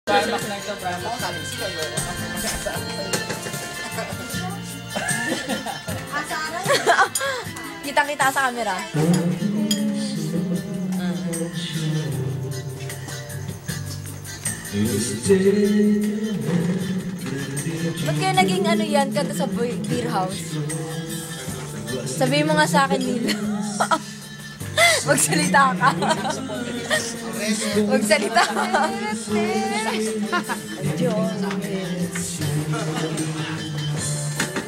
Primax na ito, Primax. Kalis kayo. Kitang-kita sa camera. Ba't kayo naging ano yan, kanta sa beer house? Sabihin mo nga sa akin, Nila. Magsalita ka. Magsalita ka.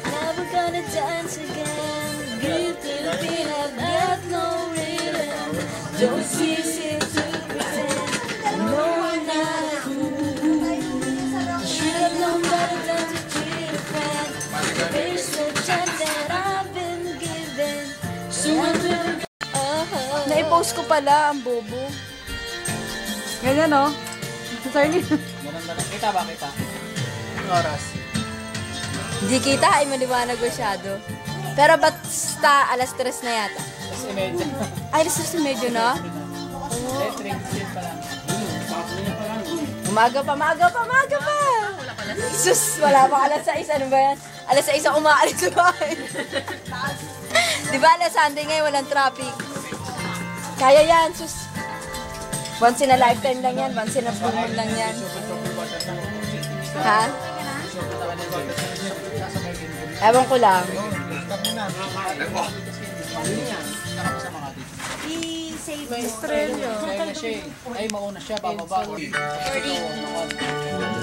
Never gonna dance again. Beauty I've got no rhythm. Don't easy to pretend. No, I'm not cool. Should have known better than to treat a friend. There's the chance that I've been given. So I'm gonna na-post ko pala ang bobo. Ganyan, no? Sorry. Kita ba? Kita? Ang oras? Hindi kita, ay maliwanag masyado. Pero basta alas 3 na yata. Alas 3:30. Ay, alas 3:30 na? Eh, 3:30 pa lang. Umaga pa! Sus, wala pa alas 6. Ano ba yan? Alas 6 ako umaalis sa bahay. Diba alas Sunday ngayon, walang traffic. Kaya yan, sus. Once in a lifetime lang yan. Once in a blue moon lang yan. Ha? Ewan ko lang. I-save mo. Ay, mauna siya, bababa.